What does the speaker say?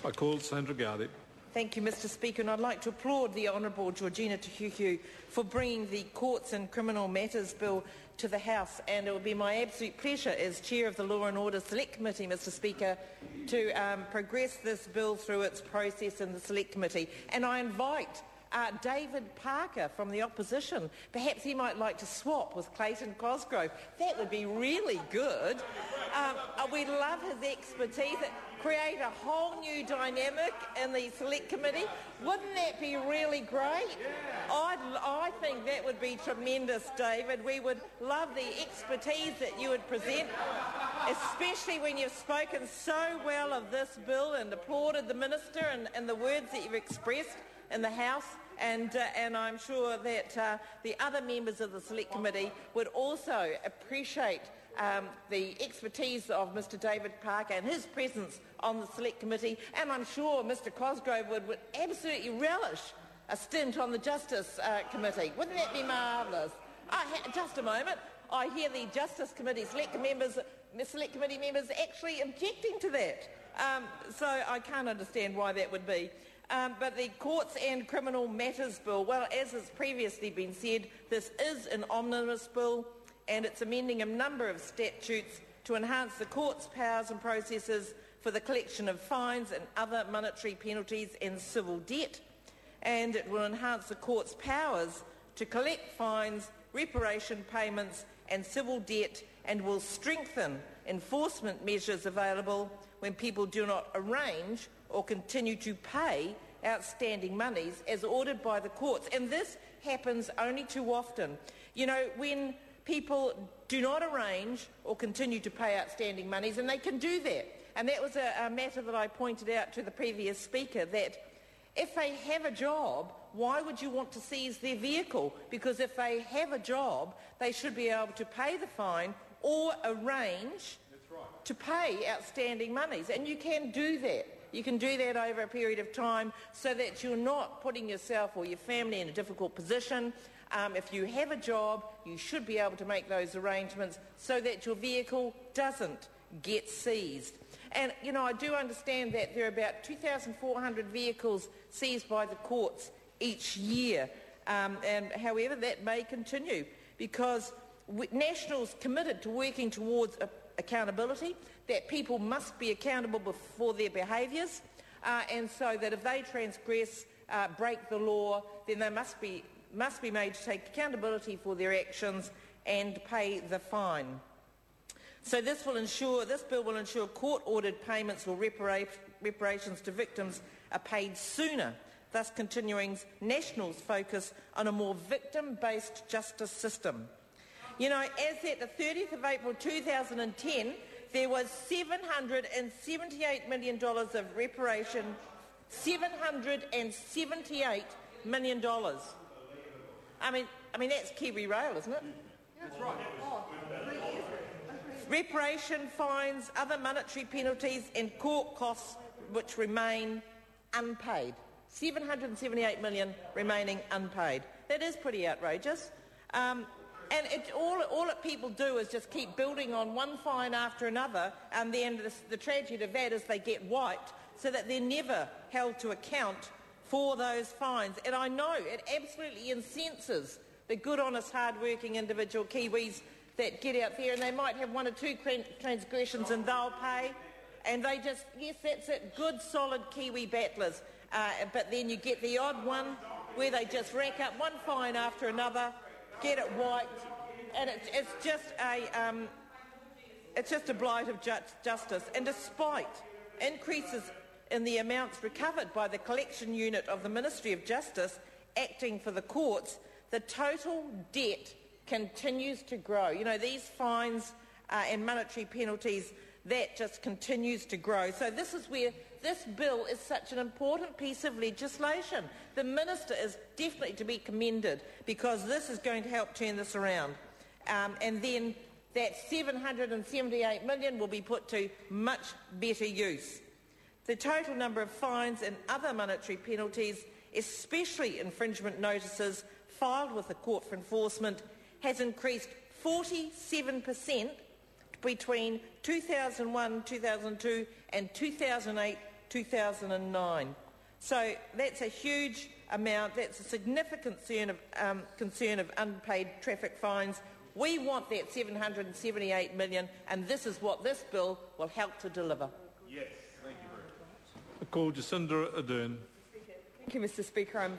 I call Sandra Gowdy. Thank you, Mr Speaker, and I'd like to applaud the Honourable Georgina Tahuhu for bringing the Courts and Criminal Matters Bill to the House, and it will be my absolute pleasure as Chair of the Law and Order Select Committee, Mr Speaker, to progress this bill through its process in the Select Committee. And I invite David Parker from the opposition. Perhaps he might like to swap with Clayton Cosgrove. That would be really good. We love his expertise. Create a whole new dynamic in the Select Committee. Wouldn't that be really great? I think that would be tremendous, David. We would love the expertise that you would present, especially when you've spoken so well of this bill and applauded the Minister and the words that you've expressed in the House, and I'm sure that the other members of the Select Committee would also appreciate the expertise of Mr David Parker and his presence on the Select Committee, and I'm sure Mr Cosgrove would absolutely relish a stint on the Justice Committee. Wouldn't that be marvellous? Just a moment. I hear the Justice Committee Select Committee members actually objecting to that. So I can't understand why that would be. But the Courts and Criminal Matters Bill, well, as has previously been said, this is an omnibus bill, and it's amending a number of statutes to enhance the court's powers and processes for the collection of fines and other monetary penalties and civil debt. And it will enhance the court's powers to collect fines, reparation payments and civil debt, and will strengthen enforcement measures available when people do not arrange or continue to pay outstanding monies as ordered by the courts. And this happens only too often. You know, when people do not arrange or continue to pay outstanding monies, and they can do that. And that was a matter that I pointed out to the previous speaker, that if they have a job, why would you want to seize their vehicle? Because if they have a job, they should be able to pay the fine or arrange to pay outstanding monies. And you can do that. You can do that over a period of time so that you're not putting yourself or your family in a difficult position. If you have a job, you should be able to make those arrangements so that your vehicle doesn't get seized. And, you know, I do understand that there are about 2,400 vehicles seized by the courts each year. And however, that may continue because Nationals committed to working towards accountability, that people must be accountable for their behaviours, and so that if they transgress, break the law, then they must be made to take accountability for their actions and pay the fine. So this bill will ensure court-ordered payments or reparations to victims are paid sooner, thus continuing Nationals' focus on a more victim-based justice system. You know, as at the 30th of April 2010, there was $778 million of reparation. $778 million. I mean that's Kiwi Rail, isn't it? That's right. Reparation, fines, other monetary penalties and court costs which remain unpaid. $778 million remaining unpaid. That is pretty outrageous. And all that people do is just keep building on one fine after another, and then the tragedy of that is they get wiped so that they're never held to account for those fines. And I know it absolutely incenses the good, honest, hard-working individual Kiwis that get out there and they might have one or two transgressions and they'll pay. And they just, yes, that's it, good, solid Kiwi battlers. But then you get the odd one where they just rack up one fine after another, get it wiped, and it's just a blight of justice. And despite increases in the amounts recovered by the collection unit of the Ministry of Justice acting for the courts, the total debt continues to grow. You know, these fines and monetary penalties, that just continues to grow. So this is where this bill is such an important piece of legislation. The Minister is definitely to be commended because this is going to help turn this around. And then that $778 million will be put to much better use. The total number of fines and other monetary penalties, especially infringement notices filed with the Court for Enforcement, has increased 47% between 2001, 2002 and 2008 2009. So that's a huge amount. That's a significant concern of unpaid traffic fines. We want that $778 million, and this is what this bill will help to deliver. Yes, thank you very much. I call Jacinda Ardern. Thank you, Mr. Speaker. I'm